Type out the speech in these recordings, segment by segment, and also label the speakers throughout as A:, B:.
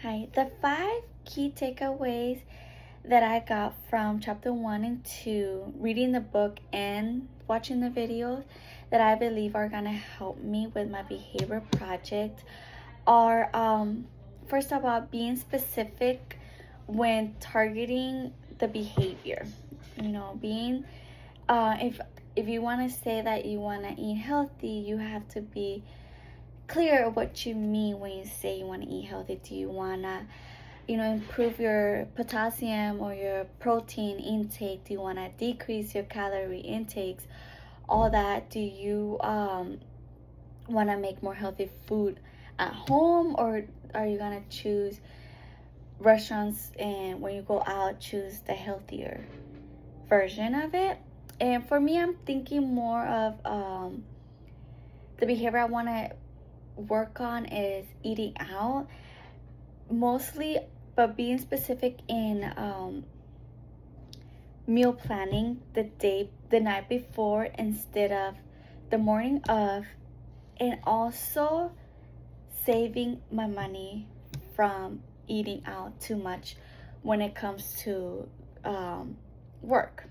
A: Hi, the five key takeaways that I got from chapter 1 and 2, reading the book and watching the videos that I believe are gonna help me with my behavior project are first of all, being specific when targeting the behavior. Being if you want to say that you want to eat healthy, you have to be clear of what you mean when you say you want to eat healthy. Do you want to improve your potassium or your protein intake? Do you want to decrease your calorie intakes? All that. Do you want to make more healthy food at home, or are you going to choose restaurants, and when you go out, choose the healthier version of it? And for me, I'm thinking more of the behavior I want to work on is eating out mostly, but being specific in meal planning the night before instead of the morning of, and also saving my money from eating out too much when it comes to work,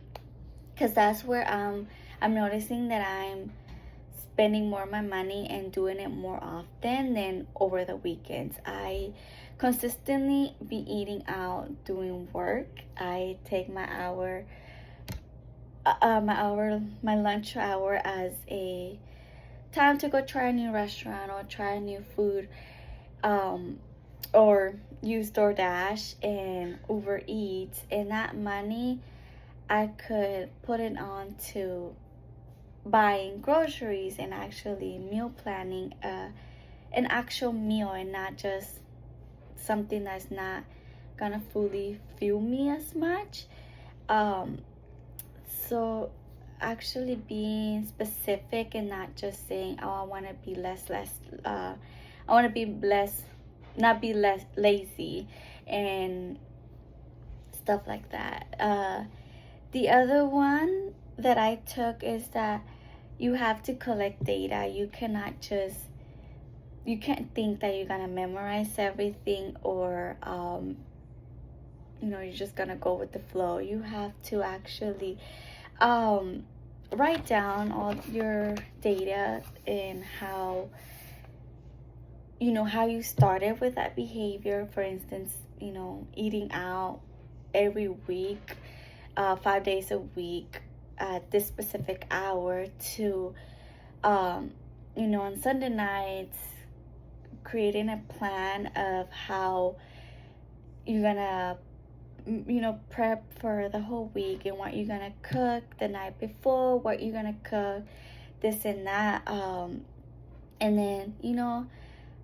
A: because that's where I'm noticing that I'm spending more of my money and doing it more often than over the weekends. I consistently be eating out doing work. I take my lunch hour as a time to go try a new restaurant or try a new food, or use DoorDash and Uber Eats, and that money I could put it on to buying groceries and actually meal planning an actual meal, and not just something that's not gonna fully fuel me as much. So actually being specific and not just saying, oh, I want to be I want to be less, not be less lazy and stuff like that. The other one that I took is that you have to collect data. You can't think that you're gonna memorize everything, or you're just gonna go with the flow. You have to actually write down all your data and how you started with that behavior. For instance, eating out every week, 5 days a week at this specific hour, to on Sunday nights, creating a plan of how you're gonna prep for the whole week, and what you're gonna cook the night before, what you're gonna cook, this and that, and then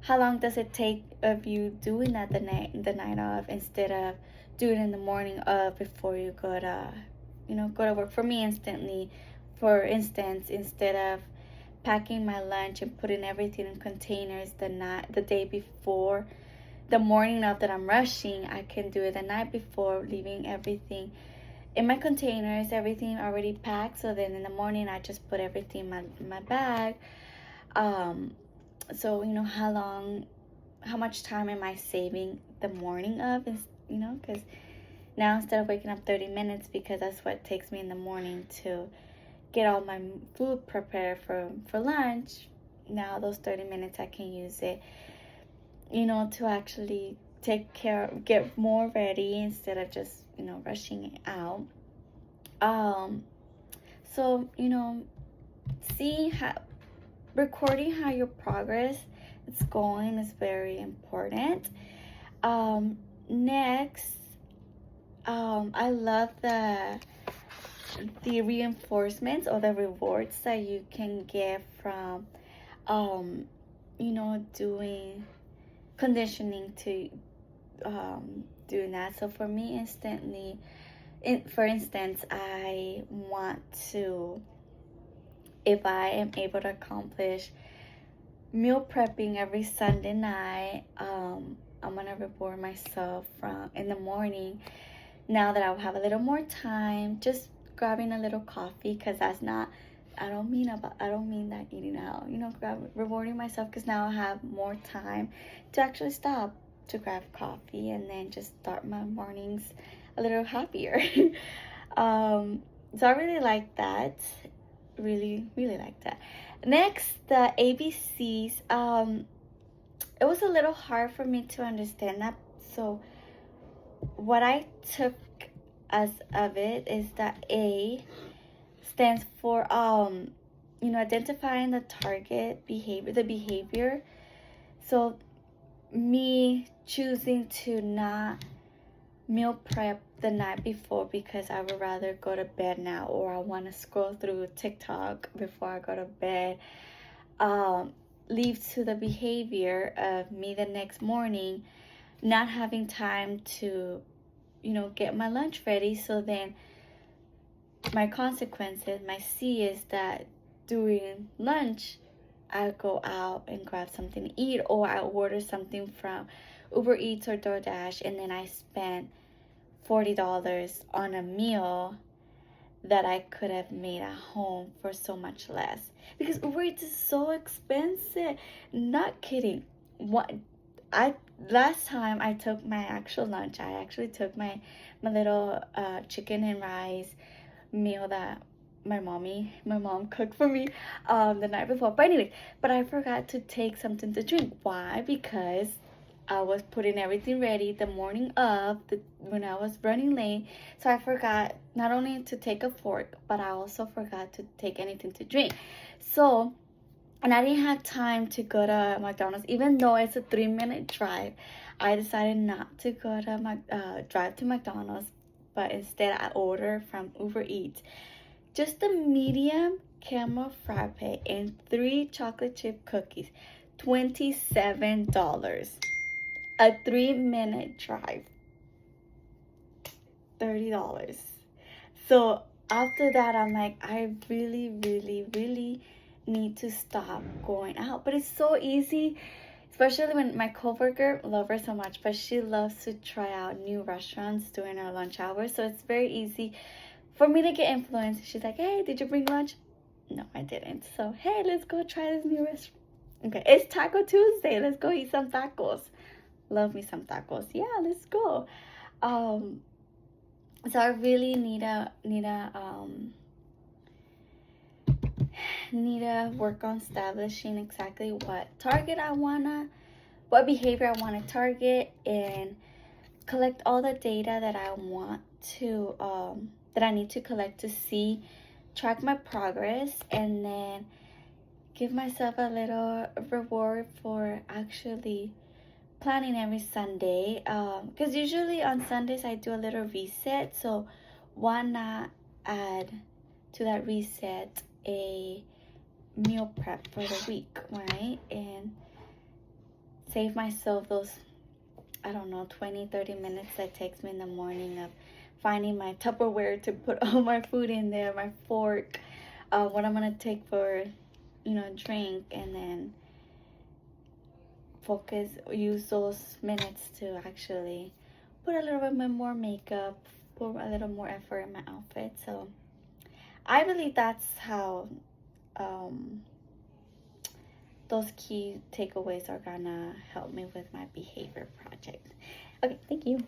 A: how long does it take of you doing that the night of, instead of doing it in the morning of before you go to work. For me, for instance, instead of packing my lunch and putting everything in containers the day before, the morning of that I'm rushing, I can do it the night before, leaving everything in my containers, everything already packed. So then in the morning, I just put everything in my bag. So how much time am I saving the morning of? Because now, instead of waking up 30 minutes, because that's what it takes me in the morning to get all my food prepared for lunch, now those 30 minutes I can use it to actually get more ready, instead of just rushing it out. So see how recording how your progress is going is very important. Next, I love the reinforcements or the rewards that you can get from doing conditioning to doing that. So for me, for instance, I want to, if I am able to accomplish meal prepping every Sunday night, I'm gonna reward myself in the morning. Now that I'll have a little more time, just grabbing a little coffee, because I don't mean that eating out, rewarding myself, because now I have more time to actually stop to grab coffee and then just start my mornings a little happier. So I really like that. Really, really like that. Next, the ABCs. It was a little hard for me to understand that. So what I took as of it is that A stands for identifying the target behavior, the behavior. So me choosing to not meal prep the night before because I would rather go to bed now, or I want to scroll through TikTok before I go to bed, leads to the behavior of me the next morning not having time to, get my lunch ready. So then my consequences, my C, is that during lunch, I go out and grab something to eat, or I order something from Uber Eats or DoorDash, and then I spend $40 on a meal that I could have made at home for so much less. Because Uber Eats is so expensive. Not kidding. Last time I took my actual lunch, I actually took my little chicken and rice meal that my mom cooked for me the night before. But anyway, I forgot to take something to drink. Why? Because I was putting everything ready the morning of when I was running late. So I forgot not only to take a fork, but I also forgot to take anything to drink. So, and I didn't have time to go to McDonald's, even though it's a 3-minute drive. I decided not to go to drive to McDonald's, but instead I ordered from Uber Eats just a medium caramel frappe and 3 chocolate chip cookies. $27. A 3-minute drive. $30. So after that, I'm like, I really, really, really need to stop going out. But it's so easy, especially when my coworker, love her so much, but she loves to try out new restaurants during our lunch hour. So it's very easy for me to get influenced. She's like, hey, did you bring lunch? No, I didn't. So, hey, let's go try this new restaurant. Okay, it's Taco Tuesday. Let's go eat some tacos. Love me some tacos. Yeah, let's go. So I really need to work on establishing exactly what behavior I wanna target, and collect all the data that I want to that I need to collect to track my progress, and then give myself a little reward for actually planning every Sunday, because usually on Sundays I do a little reset. So why not add to that reset a meal prep for the week, right? And save myself those, I don't know, 20-30 minutes that takes me in the morning of finding my Tupperware to put all my food in there, my fork, what I'm gonna take for drink, and then use those minutes to actually put a little bit more makeup, put a little more effort in my outfit. So I believe that's how those key takeaways are gonna help me with my behavior project. Okay, thank you.